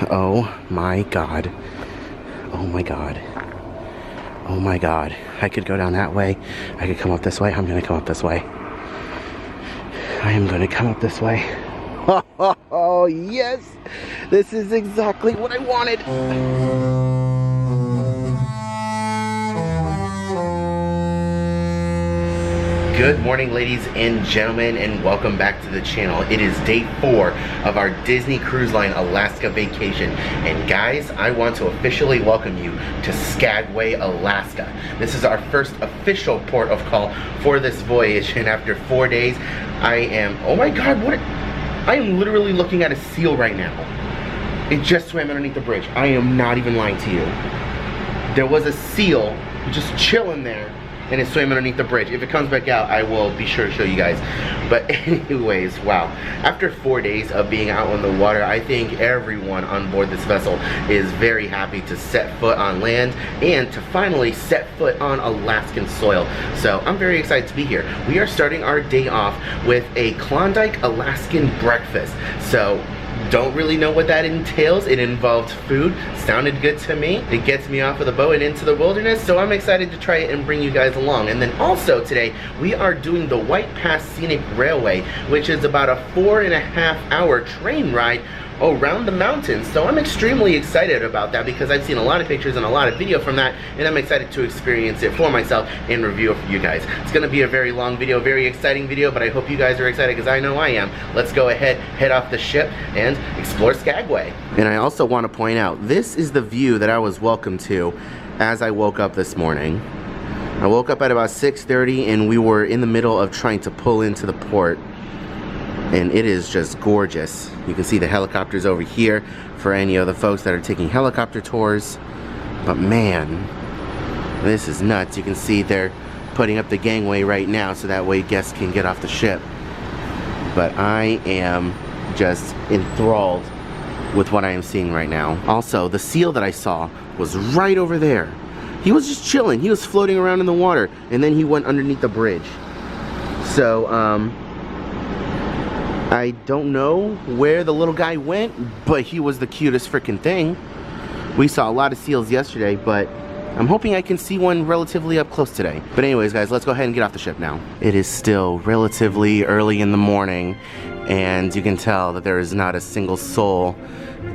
Oh my god. Oh my god. Oh my god. I could go down that way. I could come up this way. I'm gonna come up this way. I am gonna come up this way. Oh yes! This is exactly what I wanted. Good morning, ladies and gentlemen, and welcome back to the channel. It is day 4 of our Disney Cruise Line Alaska vacation. And guys, I want to officially welcome you to Skagway, Alaska. This is our first official port of call for this voyage, and after 4 days, I am, oh my god, I am literally looking at a seal right now. It just swam underneath the bridge. I am not even lying to you. There was a seal just chilling there, and it swam underneath the bridge. If it comes back out, I will be sure to show you guys. But anyways, wow. After 4 days of being out on the water, I think everyone on board this vessel is very happy to set foot on land and to finally set foot on Alaskan soil. So I'm very excited to be here. We are starting our day off with a Klondike Alaskan breakfast. So don't really know what that entails. It involved food. Sounded good to me. It gets me off of the boat and into the wilderness, so I'm excited to try it and bring you guys along. And then also today, we are doing the White Pass Scenic Railway, which is about a 4.5-hour train ride around the mountains. So I'm extremely excited about that because I've seen a lot of pictures and a lot of video from that, and I'm excited to experience it for myself and review it for you guys. It's gonna be a very long video, very exciting video, but I hope you guys are excited because I know I am. Let's go ahead, head off the ship and explore Skagway. And I also want to point out, this is the view that I was welcomed to as I woke up this morning. I woke up at about 6:30 and we were in the middle of trying to pull into the port. And it is just gorgeous. You can see the helicopters over here for any of the folks that are taking helicopter tours. But man, this is nuts. You can see they're putting up the gangway right now so that way guests can get off the ship. But I am just enthralled with what I am seeing right now. Also, the seal that I saw was right over there. He was just chilling. He was floating around in the water, and then he went underneath the bridge. So, I don't know where the little guy went, but he was the cutest freaking thing. We saw a lot of seals yesterday, but I'm hoping I can see one relatively up close today. But anyways, guys, let's go ahead and get off the ship now. It is still relatively early in the morning, and you can tell that there is not a single soul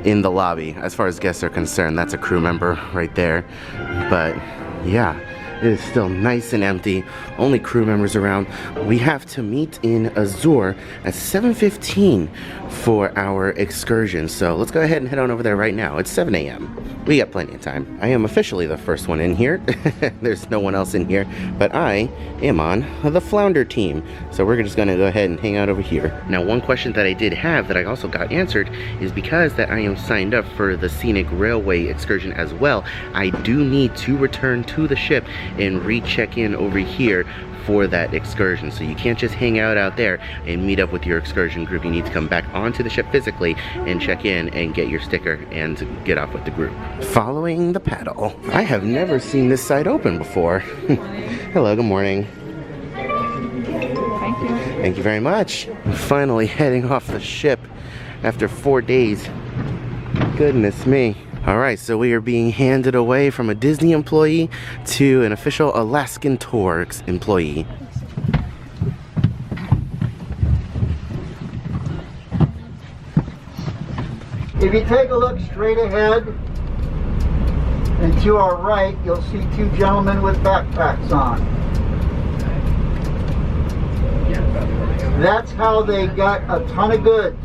in the lobby as far as guests are concerned. That's a crew member right there. But yeah, it is still nice and empty, only crew members around. We have to meet in Azure at 7:15 for our excursion. So let's go ahead and head on over there right now. It's 7 a.m. We got plenty of time. I am officially the first one in here. There's no one else in here, but I am on the Flounder team. So we're just gonna go ahead and hang out over here. Now, one question that I did have that I also got answered is because that I am signed up for the Scenic Railway excursion as well, I do need to return to the ship and recheck in over here for that excursion. So you can't just hang out there and meet up with your excursion group. You need to come back onto the ship physically and check in and get your sticker and get off with the group. Following the paddle. I have never seen this side open before. Hello, good morning. Thank you. Thank you very much. I'm finally heading off the ship after 4 days. Goodness me. Alright, so we are being handed away from a Disney employee to an official Alaskan Tours employee. If you take a look straight ahead and to our right, you'll see 2 gentlemen with backpacks on. That's how they got a ton of goods.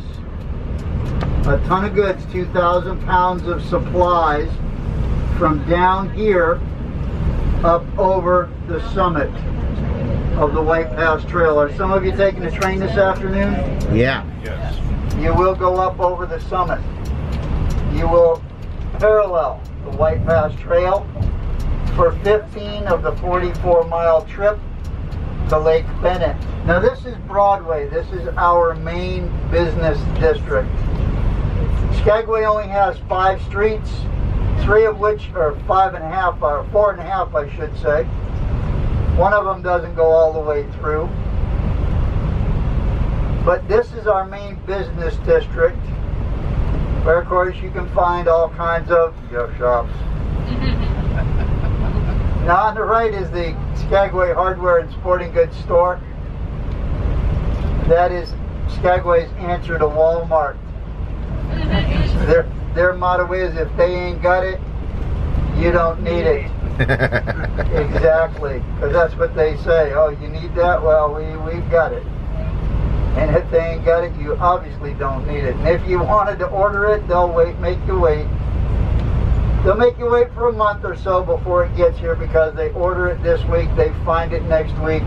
A ton of goods, 2,000 pounds of supplies from down here up over the summit of the White Pass Trail. Are some of you taking the train this afternoon? Yeah. Yes. You will go up over the summit. You will parallel the White Pass Trail for 15 of the 44-mile trip to Lake Bennett. Now this is Broadway. This is our main business district. Skagway only has 5 streets, 3 of which are 5.5, or 4.5 I should say. One of them doesn't go all the way through. But this is our main business district. where of course you can find all kinds of gift shops. Now on the right is the Skagway Hardware and Sporting Goods store. That is Skagway's answer to Walmart. Their motto is, if they ain't got it, you don't need it. Exactly, because that's what they say. Oh, you need that? Well, we've got it. And if they ain't got it, you obviously don't need it. And if you wanted to order it, they'll make you wait. They'll make you wait for a month or so before it gets here, because they order it this week, they find it next week.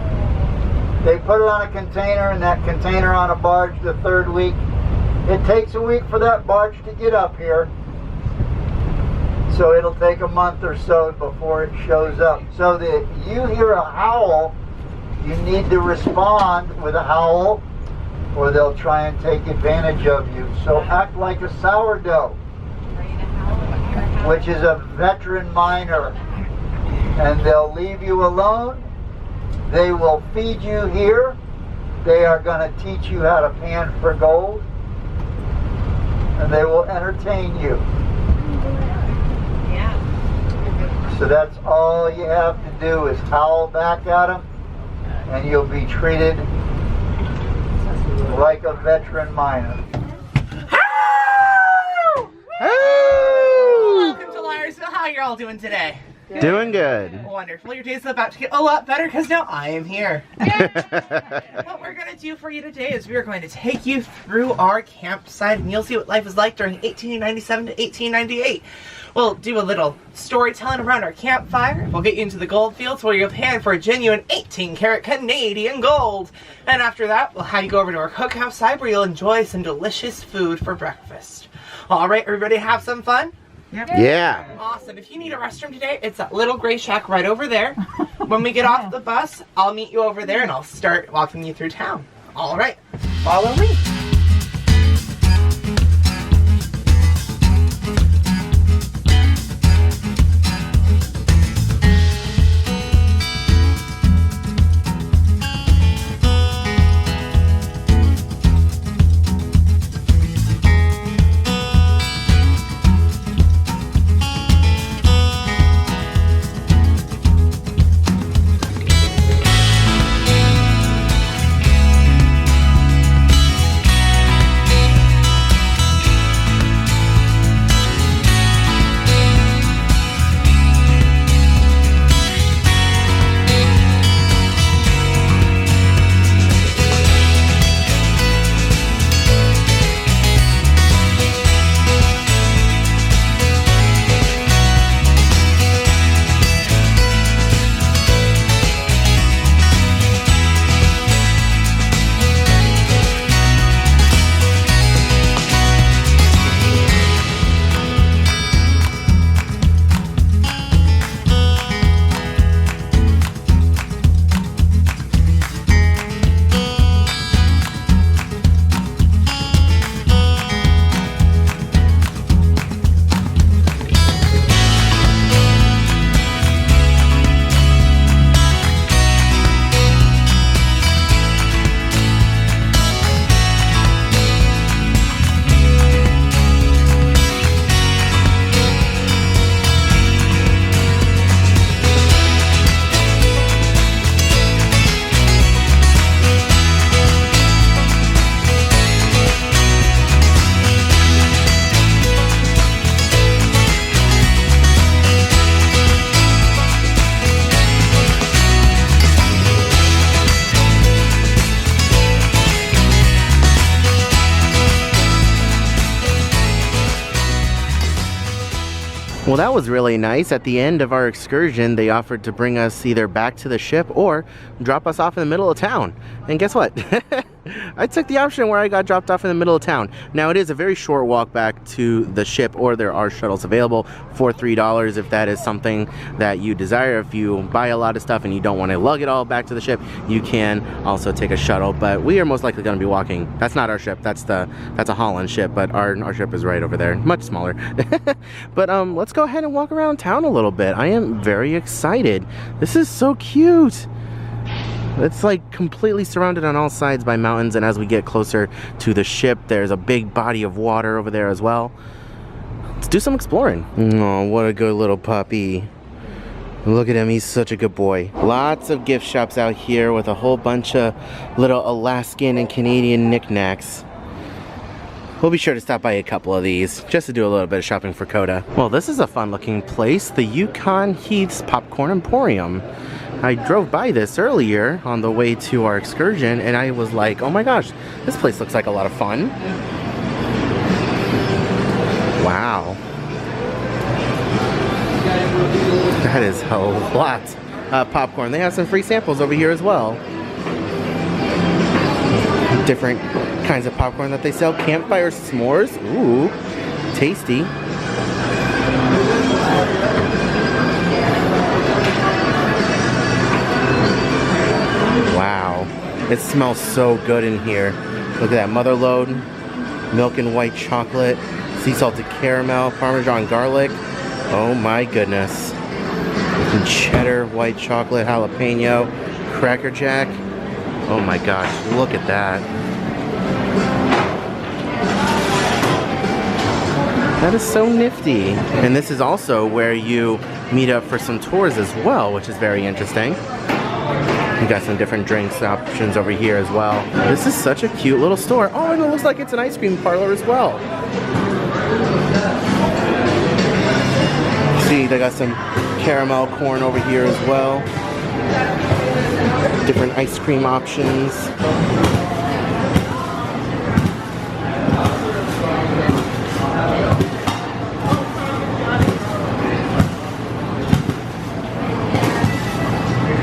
They put it on a container, and that container on a barge the third week. It takes a week for that barge to get up here. So it'll take a month or so before it shows up. So that you hear a howl, you need to respond with a howl, or they'll try and take advantage of you. So act like a sourdough, which is a veteran miner, and they'll leave you alone. They will feed you here. They are going to teach you how to pan for gold, and they will entertain you. So that's all you have to do is howl back at them, and you'll be treated like a veteran miner. Welcome to Liarsville. How are you all doing today? Doing good. Wonderful. Your day's about to get a lot better because now I am here. What we're going to do for you today is we're going to take you through our campsite, and you'll see what life was like during 1897 to 1898. We'll do a little storytelling around our campfire. We'll get you into the gold fields where you'll pan for a genuine 18-karat Canadian gold. And after that, we'll have you go over to our cookhouse side where you'll enjoy some delicious food for breakfast. All right, are you ready to have some fun? Yeah. Awesome. If you need a restroom today, it's that little gray shack right over there. When we get off the bus, I'll meet you over there and I'll start walking you through town. All right, follow me. Well, that was really nice. At the end of our excursion, they offered to bring us either back to the ship or drop us off in the middle of town. And guess what? I took the option where I got dropped off in the middle of town. Now, it is a very short walk back to the ship, or there are shuttles available for $3 if that is something that you desire. If you buy a lot of stuff and you don't want to lug it all back to the ship, you can also take a shuttle. But we are most likely going to be walking. That's not our ship. That's a Holland ship, but our ship is right over there, much smaller. But let's go ahead and walk around town a little bit. I am very excited. This is so cute. It's like completely surrounded on all sides by mountains, and as we get closer to the ship, there's a big body of water over there as well. Let's do some exploring. Oh, what a good little puppy. Look at him, he's such a good boy. Lots of gift shops out here with a whole bunch of little Alaskan and Canadian knickknacks. We'll be sure to stop by a couple of these just to do a little bit of shopping for Coda. Well, this is a fun looking place, the Yukon Heath's Popcorn Emporium. I drove by this earlier on the way to our excursion, and I was like, oh my gosh, this place looks like a lot of fun. Wow. That is a lot of popcorn. They have some free samples over here as well. Different kinds of popcorn that they sell. Campfire s'mores. Ooh, tasty. Wow, it smells so good in here. Look at that, mother load, milk and white chocolate, sea salted caramel, Parmesan garlic. Oh my goodness. And cheddar, white chocolate, jalapeno, Cracker Jack. Oh my gosh, look at that. That is so nifty. And this is also where you meet up for some tours as well, which is very interesting. We got some different drinks options over here as well. This is such a cute little store. Oh, and it looks like it's an ice cream parlor as well. See, they got some caramel corn over here as well. Different ice cream options.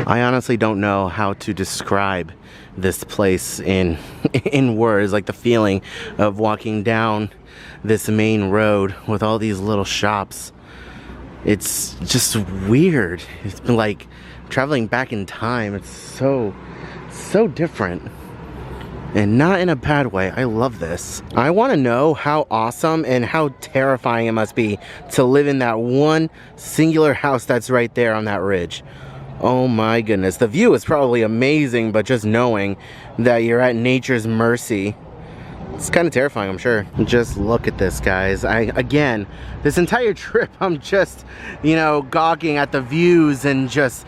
I honestly don't know how to describe this place in words, like the feeling of walking down this main road with all these little shops. It's just weird. It's been like traveling back in time. It's so different. And not in a bad way. I love this. I want to know how awesome and how terrifying it must be to live in that one singular house that's right there on that ridge. Oh my goodness. The view is probably amazing, but just knowing that you're at nature's mercy, it's kind of terrifying, I'm sure. Just look at this, guys. Again, this entire trip, I'm just, you know, gawking at the views and just,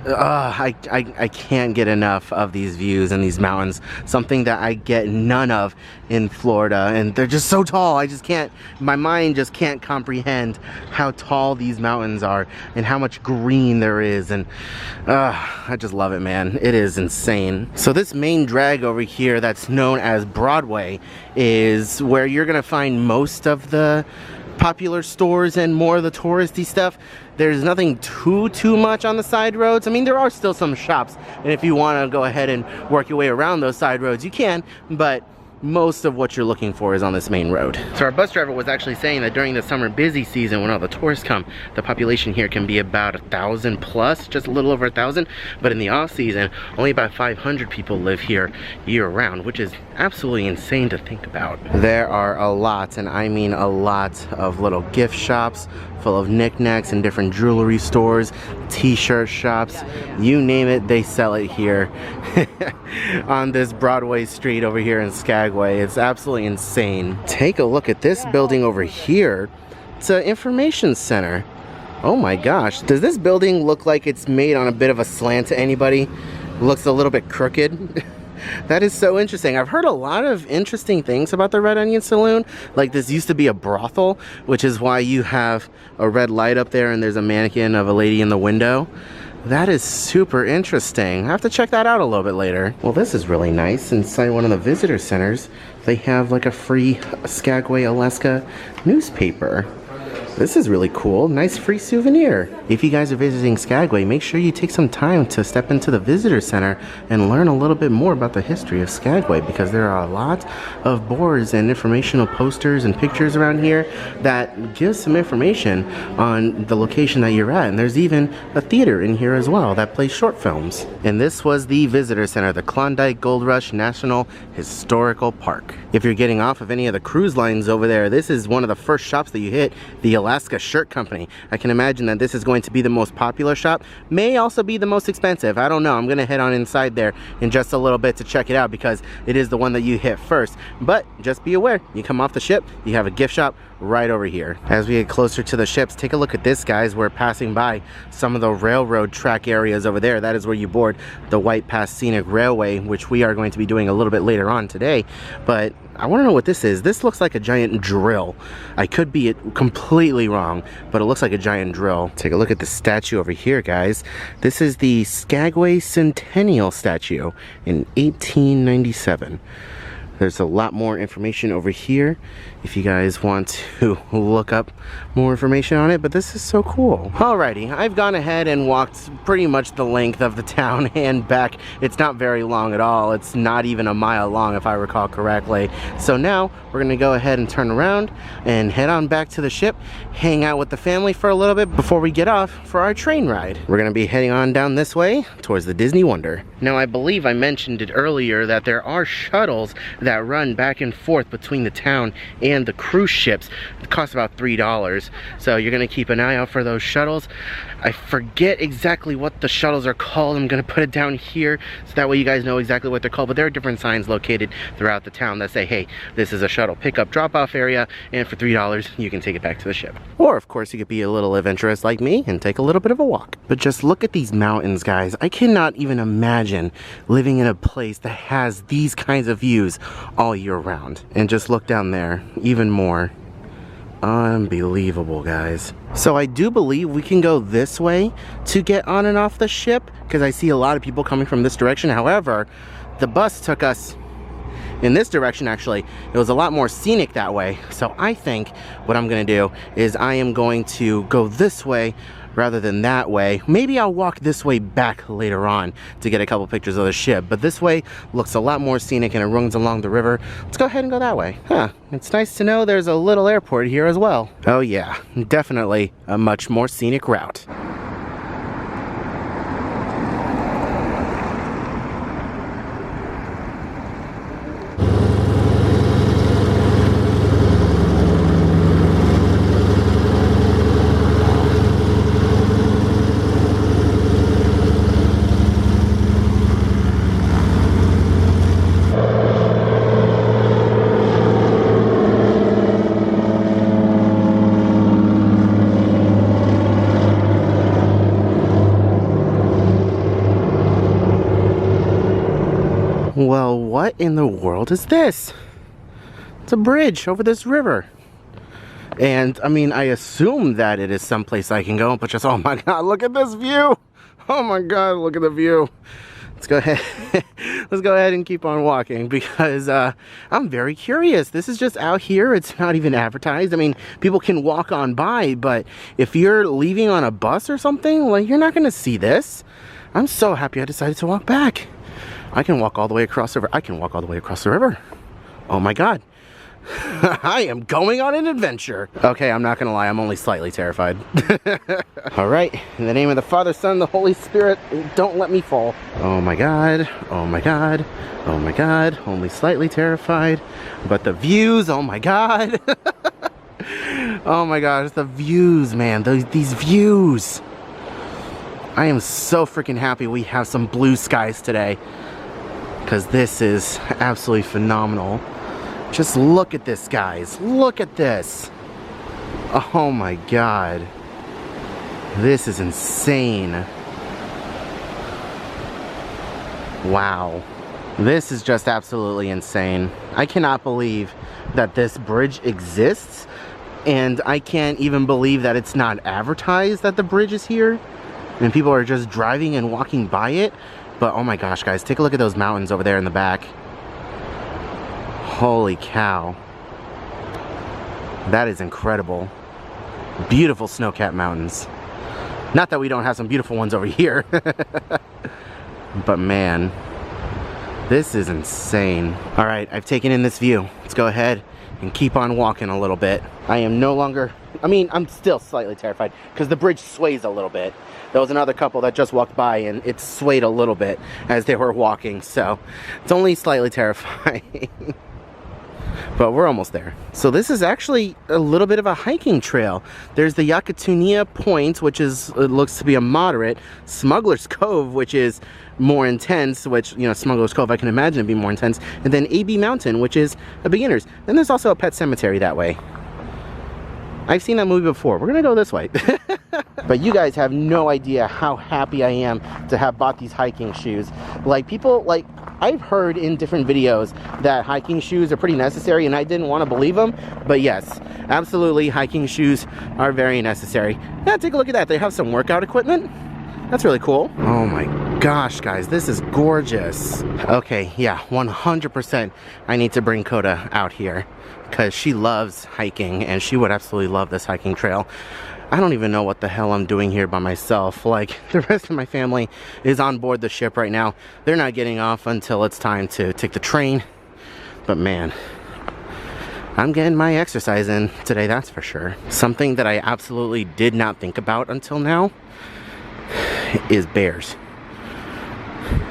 I can't get enough of these views and these mountains. Something that I get none of in Florida, and they're just so tall. I just can't, my mind just can't comprehend how tall these mountains are and how much green there is, and I just love it, man. It is insane. So this main drag over here that's known as Broadway is where you're gonna find most of the popular stores and more of the touristy stuff. There's nothing too much on the side roads. I mean, there are still some shops, and if you want to go ahead and work your way around those side roads, you can, but most of what you're looking for is on this main road. So our bus driver was actually saying that during the summer busy season, when all the tourists come, the population here can be about 1,000 plus, just a little over 1,000. But in the off season, only about 500 people live here year round, which is absolutely insane to think about. There are a lot, and I mean a lot, of little gift shops full of knickknacks and different jewelry stores, t-shirt shops, you name it, they sell it here on this Broadway street over here in Skagway. It's absolutely insane. Take a look at this building over here. It's an information center. Oh my gosh. Does this building look like it's made on a bit of a slant to anybody? Looks a little bit crooked. That is so interesting. I've heard a lot of interesting things about the Red Onion Saloon. Like, this used to be a brothel, which is why you have a red light up there and there's a mannequin of a lady in the window. That is super interesting. I have to check that out a little bit later. Well, this is really nice. Inside one of the visitor centers, they have like a free Skagway, Alaska newspaper. This is really cool. Nice free souvenir. If you guys are visiting Skagway, make sure you take some time to step into the visitor center and learn a little bit more about the history of Skagway, because there are a lot of boards and informational posters and pictures around here that give some information on the location that you're at. And there's even a theater in here as well that plays short films. And this was the visitor center, the Klondike Gold Rush National Historical Park. If you're getting off of any of the cruise lines over there, this is one of the first shops that you hit, the Alaska Shirt Company. I can imagine that this is going to be the most popular shop. May also be the most expensive. I don't know. I'm gonna head on inside there in just a little bit to check it out because it is the one that you hit first. But just be aware, you come off the ship, you have a gift shop right over here. As we get closer to the ships, take a look at this, guys. We're passing by some of the railroad track areas over there. That is where you board the White Pass Scenic Railway, which we are going to be doing a little bit later on today. But I want to know what this is. This looks like a giant drill. I could be completely wrong, but it looks like a giant drill. Take a look at the statue over here, guys. This is the Skagway Centennial statue in 1897. There's a lot more information over here if you guys want to look up more information on it, but this is so cool. Alrighty, I've gone ahead and walked pretty much the length of the town and back. It's not very long at all. It's not even a mile long if I recall correctly. So now we're gonna go ahead and turn around and head on back to the ship, hang out with the family for a little bit before we get off for our train ride. We're gonna be heading on down this way towards the Disney Wonder. Now, I believe I mentioned it earlier that there are shuttles that run back and forth between the town and the cruise ships. It costs about $3, so you're gonna keep an eye out for those shuttles. I forget exactly what the shuttles are called. I'm gonna put it down here so that way you guys know exactly what they're called, but there are different signs located throughout the town that say, hey, this is a shuttle pickup drop-off area, and for $3 you can take it back to the ship. Or of course you could be a little adventurous like me and take a little bit of a walk. But just look at these mountains, guys. I cannot even imagine living in a place that has these kinds of views all year round. And just look down there, even more. Unbelievable, guys. So I do believe we can go this way to get on and off the ship because I see a lot of people coming from this direction. However, the bus took us in this direction. Actually, it was a lot more scenic that way. So I think what I'm gonna do is I am going to go this way rather than that way. Maybe I'll walk this way back later on to get a couple pictures of the ship, but this way looks a lot more scenic and it runs along the river. Let's go ahead and go that way. It's nice to know there's a little airport here as well. Oh yeah, definitely a much more scenic route. Well, what in the world is this? It's a bridge over this river. And I mean, I assume that it is someplace I can go, but just, oh my God, look at this view. Oh my God, look at the view. Let's go ahead. Let's go ahead and keep on walking because I'm very curious. This is just out here. It's not even advertised. I mean, people can walk on by, but if you're leaving on a bus or something, like, you're not gonna see this. I'm so happy I decided to walk back. I can walk all the way across the river. I can walk all the way across the river. Oh my God. I am going on an adventure. Okay, I'm not gonna lie, I'm only slightly terrified. All right, in the name of the Father, Son, and the Holy Spirit, don't let me fall. Oh my God, oh my God, oh my God, only slightly terrified. But the views, oh my God. Oh my gosh, the views, man, these views. I am so freaking happy we have some blue skies today, because this is absolutely phenomenal. Just look at this, guys. Look at this. Oh my God. This is insane. Wow. This is just absolutely insane. I cannot believe that this bridge exists, and I can't even believe that it's not advertised that the bridge is here and people are just driving and walking by it. But oh my gosh, guys, take a look at those mountains over there in the back. Holy cow. That is incredible. Beautiful snow-capped mountains. Not that we don't have some beautiful ones over here. But man, this is insane. All right, I've taken in this view. Let's go ahead and keep on walking a little bit. I am no longer, I mean, I'm still slightly terrified because the bridge sways a little bit. There was another couple that just walked by and it swayed a little bit as they were walking, so it's only slightly terrifying. but we're almost there. So this is actually a little bit of a hiking trail. There's the Yakatonia Point, which is, it looks to be a moderate. Smuggler's Cove, which is more intense, which, you know, Smuggler's Cove I can imagine to be more intense. And then AB Mountain, which is a beginner's. Then there's also a pet cemetery that way. I've seen that movie before. We're gonna go this way. But you guys have no idea how happy I am to have bought these hiking shoes. Like, people, like, I've heard in different videos that hiking shoes are pretty necessary, and I didn't want to believe them, but yes, absolutely, hiking shoes are very necessary. Yeah, take a look at that. They have some workout equipment. That's really cool. Oh my gosh, guys, this is gorgeous. Okay, yeah, 100% I need to bring Coda out here because she loves hiking and she would absolutely love this hiking trail. I don't even know what the hell I'm doing here by myself. Like, the rest of my family is on board the ship right now. They're not getting off until it's time to take the train. But man, I'm getting my exercise in today, that's for sure. Something that I absolutely did not think about until now is bears.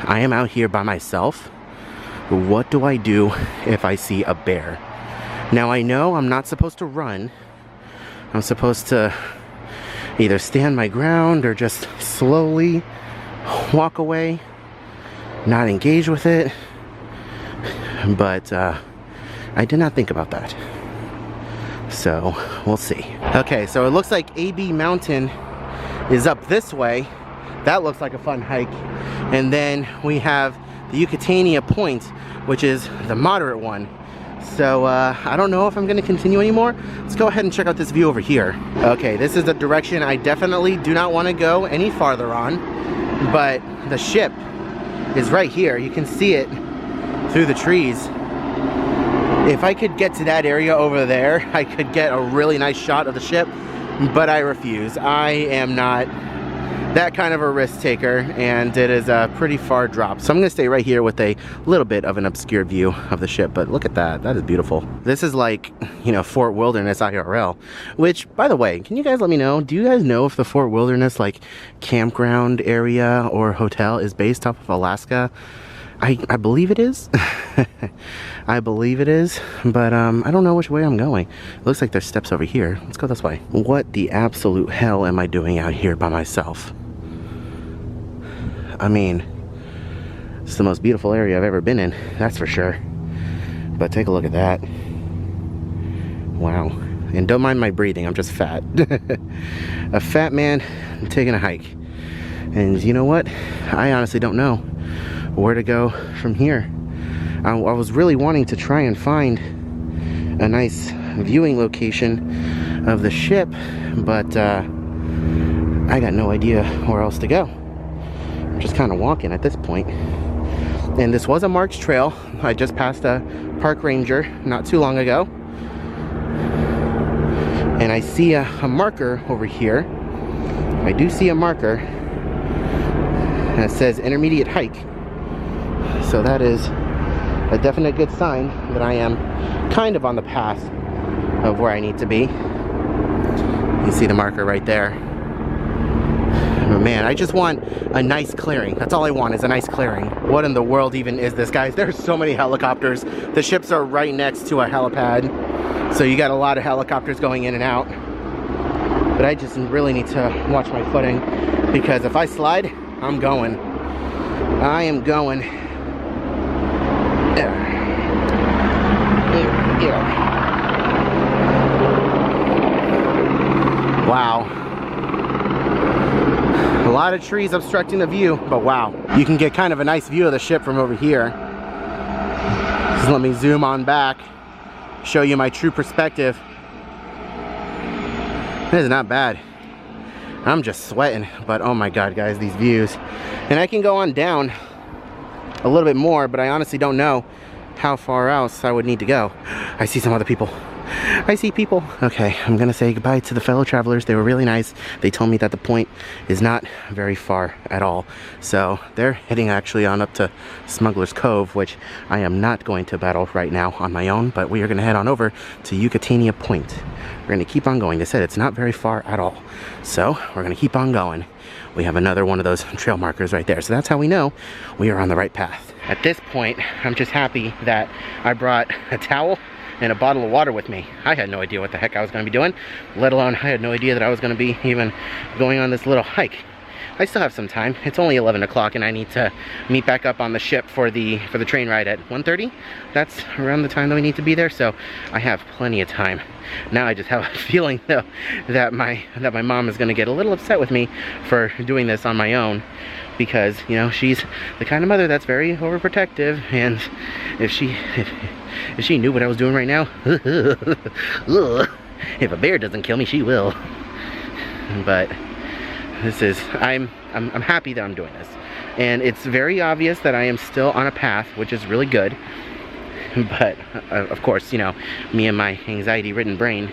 I am out here by myself. What do I do if I see a bear? Now, I know I'm not supposed to run. I'm supposed to either stand my ground or just slowly walk away, not engage with it. But I did not think about that. So we'll see. Okay, so it looks like AB Mountain is up this way. That looks like a fun hike. And then we have the Yakatonia Point, which is the moderate one. So I don't know if I'm gonna continue anymore. Let's go ahead and check out this view over here. Okay, this is the direction I definitely do not want to go any farther on, but the ship is right here. You can see it through the trees. If I could get to that area over there, I could get a really nice shot of the ship, but I refuse. I am not that kind of a risk taker, and it is a pretty far drop. So I'm gonna stay right here with a little bit of an obscured view of the ship, but look at that, that is beautiful. This is like, you know, Fort Wilderness IRL, which, by the way, can you guys let me know, do you guys know if the Fort Wilderness, like, campground area or hotel is based off of Alaska? I believe it is. I believe it is, but I don't know which way I'm going. It looks like there's steps over here. Let's go this way. What the absolute hell am I doing out here by myself? I mean, it's the most beautiful area I've ever been in, that's for sure. But take a look at that. Wow. And don't mind my breathing, I'm just fat. A fat man taking a hike. And you know what? I honestly don't know where to go from here. I was really wanting to try and find a nice viewing location of the ship, but I got no idea where else to go. I'm just kind of walking at this point. And this was a marked trail. I just passed a park ranger not too long ago. And I see a marker over here. I do see a marker that says intermediate hike. So that is a definite good sign that I am kind of on the path of where I need to be. You see the marker right there. But man, I just want a nice clearing. That's all I want, is a nice clearing. What in the world even is this, guys? There's so many helicopters. The ships are right next to a helipad, so you got a lot of helicopters going in and out. But I just really need to watch my footing, because if I slide, I'm going. I am going. Wow. A lot of trees obstructing the view, but wow. You can get kind of a nice view of the ship from over here. Just let me zoom on back, show you my true perspective. This is not bad. I'm just sweating, but oh my god, guys, these views. And I can go on down a little bit more, but I honestly don't know how far else I would need to go. I see some other people. I see people. Okay, I'm gonna say goodbye to the fellow travelers. They were really nice. They told me that the point is not very far at all. So they're heading actually on up to Smuggler's Cove, which I am not going to battle right now on my own, but we are gonna head on over to Yakatonia Point. We're gonna keep on going. They said it's not very far at all. So we're gonna keep on going. We have another one of those trail markers right there. So that's how we know we are on the right path. At this point, I'm just happy that I brought a towel and a bottle of water with me. I had no idea what the heck I was going to be doing, let alone I had no idea that I was going to be even going on this little hike. I still have some time. It's only 11 o'clock and I need to meet back up on the ship for the train ride at 1:30. That's around the time that we need to be there, so I have plenty of time. Now I just have a feeling though that my mom is going to get a little upset with me for doing this on my own, because you know, she's the kind of mother that's very overprotective, and if she knew what I was doing right now, if a bear doesn't kill me, she will. But this is, I'm happy that I'm doing this, and it's very obvious that I am still on a path, which is really good. But of course, you know, me and my anxiety-ridden brain,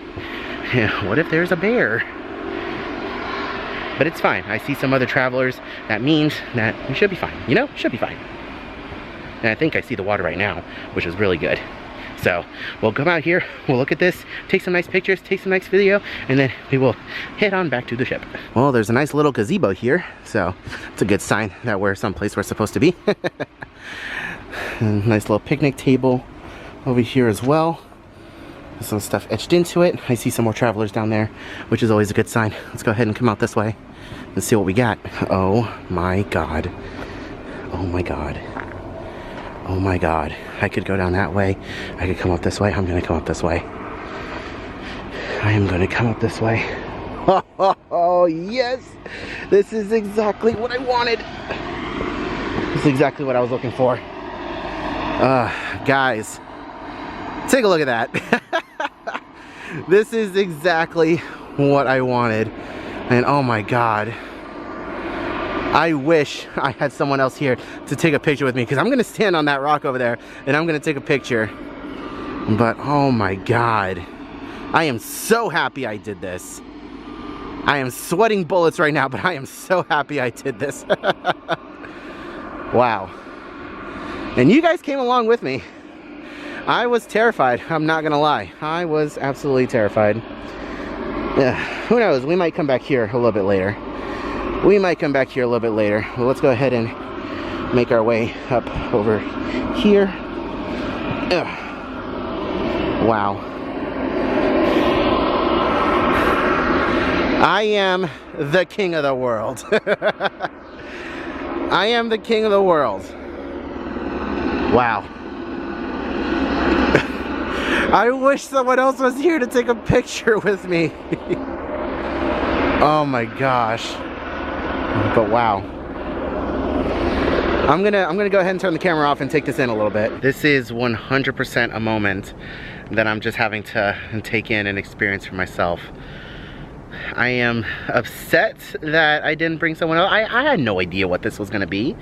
what if there's a bear? But it's fine. I see some other travelers. That means that we should be fine. You know, should be fine. And I think I see the water right now, which is really good. So we'll come out here, we'll look at this, take some nice pictures, take some nice video, and then we will head on back to the ship. Well, there's a nice little gazebo here, so it's a good sign that we're someplace we're supposed to be. Nice little picnic table over here as well. There's some stuff etched into it. I see some more travelers down there, which is always a good sign. Let's go ahead and come out this way and see what we got. Oh my god. Oh my god. Oh my god. I could go down that way. I could come up this way. I'm gonna come up this way. I am gonna come up this way. Oh yes! This is exactly what I wanted. This is exactly what I was looking for. Guys, take a look at that. This is exactly what I wanted. And oh my god. I wish I had someone else here to take a picture with me, because I'm going to stand on that rock over there and I'm going to take a picture. But oh my god. I am so happy I did this. I am sweating bullets right now, but I am so happy I did this. Wow. And you guys came along with me. I was terrified, I'm not gonna lie. I was absolutely terrified. Yeah, who knows, we might come back here a little bit later. We might come back here a little bit later. Well, let's go ahead and make our way up over here. Ugh. Wow. I am the king of the world. I am the king of the world. Wow. I wish someone else was here to take a picture with me. Oh my gosh. But wow. I'm gonna go ahead and turn the camera off and take this in a little bit. This is 100% a moment that I'm just having to take in and experience for myself. I am upset that I didn't bring someone else. I had no idea what this was gonna be,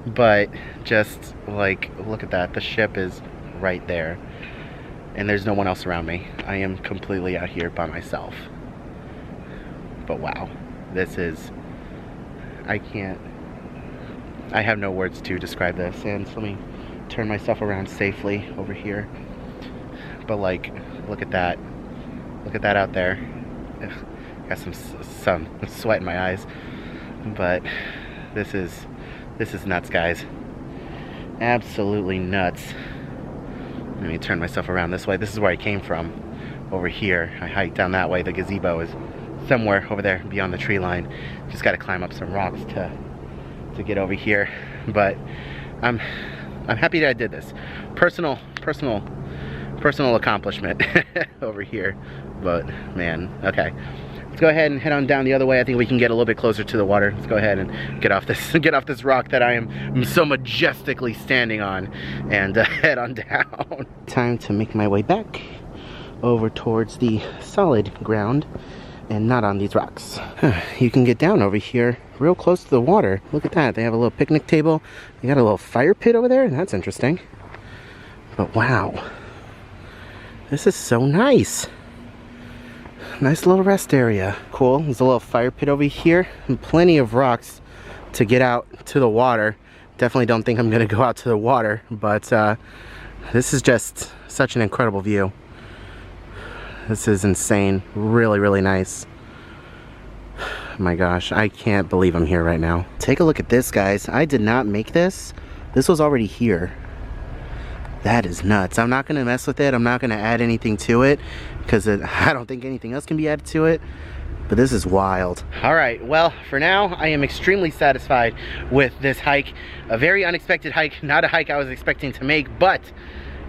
but just like, look at that. The ship is right there, and there's no one else around me. I am completely out here by myself. But wow, this is, I have no words to describe this. And let me turn myself around safely over here. But like, look at that. Look at that out there. Ugh, got some sweat in my eyes. But this is nuts, guys. Absolutely nuts. Let me turn myself around this way. This is where I came from. Over here. I hiked down that way. The gazebo is somewhere over there beyond the tree line. Just got to climb up some rocks to get over here. But I'm happy that I did this. Personal accomplishment over here. But man, okay. Let's go ahead and head on down the other way. I think we can get a little bit closer to the water. Let's go ahead and get off this rock that I am so majestically standing on, and head on down. Time to make my way back over towards the solid ground and not on these rocks. You can get down over here real close to the water. Look at that. They have a little picnic table. They got a little fire pit over there. That's interesting. But wow. This is so nice. Nice little rest area. Cool. There's a little fire pit over here and plenty of rocks to get out to the water. Definitely don't think I'm gonna go out to the water, but this is just such an incredible view. This is insane. Really, really nice. My gosh, I can't believe I'm here right now. Take a look at this, guys. I did not make this. This was already here. That is nuts. I'm not gonna mess with it. I'm not gonna add anything to it because I don't think anything else can be added to it. But this is wild. All right, well, for now, I am extremely satisfied with this hike. A very unexpected hike, not a hike I was expecting to make, but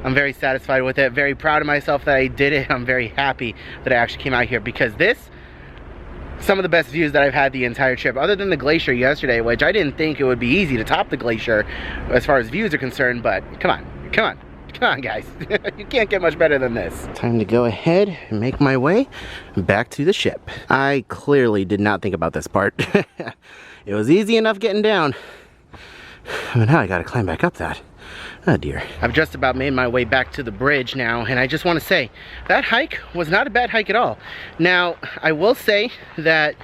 I'm very satisfied with it. Very proud of myself that I did it. I'm very happy that I actually came out here because some of the best views that I've had the entire trip, other than the glacier yesterday, which I didn't think it would be easy to top the glacier as far as views are concerned, but come on guys. You can't get much better than this. Time to go ahead and make my way back to the ship. I clearly did not think about this part. It was easy enough getting down, but now I gotta climb back up that. Oh dear. I've just about made my way back to the bridge now, and I just want to say that hike was not a bad hike at all. Now, I will say that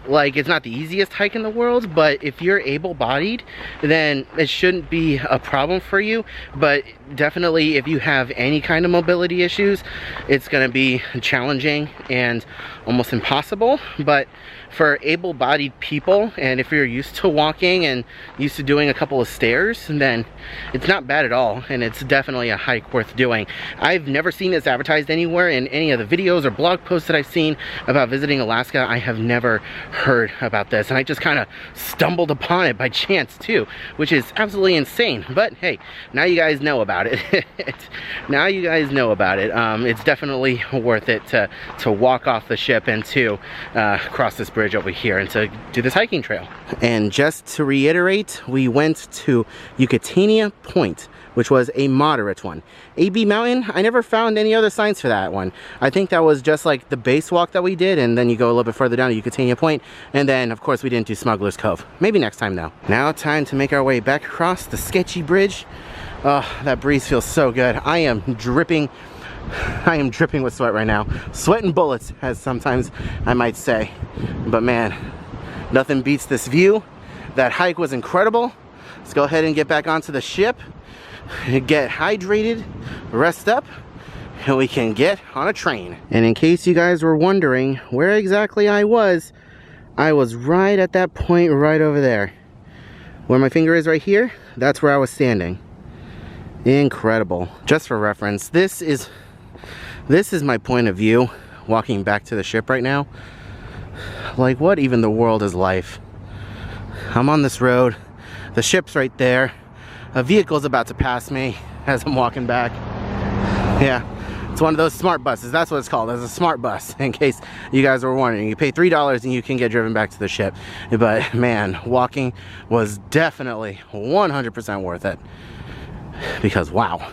like it's not the easiest hike in the world, but if you're able-bodied, then it shouldn't be a problem for you. But definitely if you have any kind of mobility issues, it's going to be challenging and almost impossible. But for able-bodied people, and if you're used to walking and used to doing a couple of stairs, then it's not bad at all, and it's definitely a hike worth doing. I've never seen this advertised anywhere in any of the videos or blog posts that I've seen about visiting Alaska. I have never heard about this, and I just kind of stumbled upon it by chance too, which is absolutely insane. But hey, now you guys know about it. Now you guys know about it. It's definitely worth it to walk off the ship and to cross this bridge over here and to do this hiking trail. And just to reiterate, we went to Yakatonia Point, which was a moderate one. AB Mountain, I never found any other signs for that one. I think that was just like the base walk that we did, and then you go a little bit further down to Yakatonia Point, and then of course we didn't do Smuggler's Cove. Maybe next time though. Now time to make our way back across the sketchy bridge. Oh, that breeze feels so good. I am dripping with sweat right now. Sweating bullets, as sometimes I might say. But man, nothing beats this view. That hike was incredible. Let's go ahead and get back onto the ship, get hydrated, rest up, and we can get on a train. And in case you guys were wondering where exactly I was right at that point right over there. Where my finger is right here, that's where I was standing. Incredible. Just for reference, this is my point of view walking back to the ship right now. Like, what even the world is life? I'm on this road, the ship's right there, a vehicle's about to pass me as I'm walking back. Yeah, it's one of those smart buses. That's what it's called, as a smart bus, in case you guys were wondering. You pay $3 and you can get driven back to the ship. But man, walking was definitely 100% worth it. Because wow,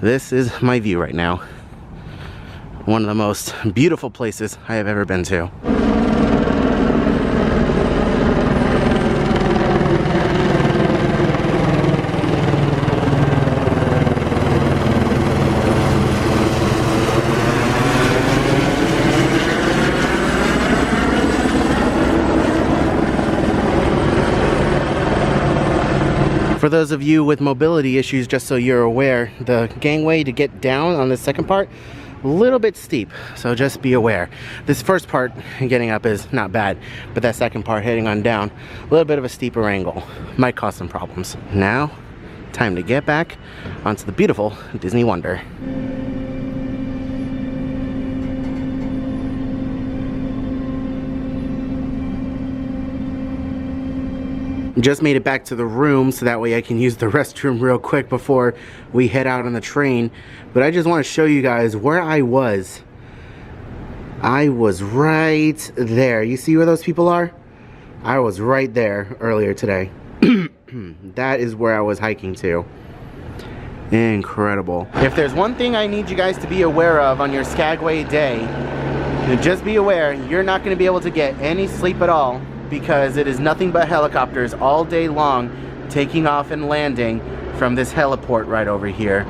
this is my view right now. One of the most beautiful places I have ever been to. For those of you with mobility issues, just so you're aware, the gangway to get down on the second part, a little bit steep, so just be aware. This first part getting up is not bad, but that second part heading on down, a little bit of a steeper angle. Might cause some problems. Now, time to get back onto the beautiful Disney Wonder. Just made it back to the room so that way I can use the restroom real quick before we head out on the train. But I just want to show you guys where I was. I was right there. You see where those people are? I was right there earlier today. That is where I was hiking to. Incredible. If there's one thing I need you guys to be aware of on your Skagway day, just be aware you're not going to be able to get any sleep at all, because it is nothing but helicopters all day long taking off and landing from this heliport right over here.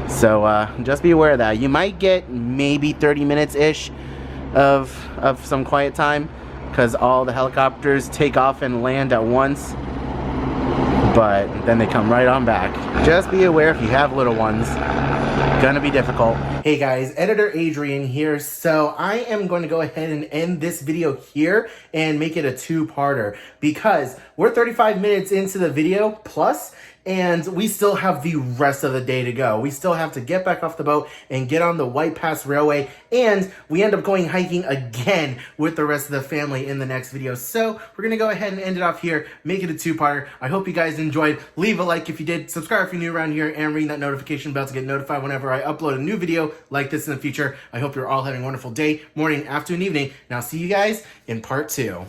So just be aware of that. You might get maybe 30 minutes-ish of some quiet time because all the helicopters take off and land at once, but then they come right on back. Just be aware if you have little ones. Gonna be difficult. Hey guys, Editor Adrian here. So I am going to go ahead and end this video here and make it a two-parter because we're 35 minutes into the video plus, and we still have the rest of the day to go. We still have to get back off the boat and get on the White Pass Railway, and we end up going hiking again with the rest of the family in the next video. So we're gonna go ahead and end it off here, make it a two-parter. I hope you guys enjoyed. Leave a like if you did, subscribe if you're new around here, and ring that notification bell to get notified whenever I upload a new video like this in the future. I hope you're all having a wonderful day, morning, afternoon, evening, and I'll see you guys in part 2.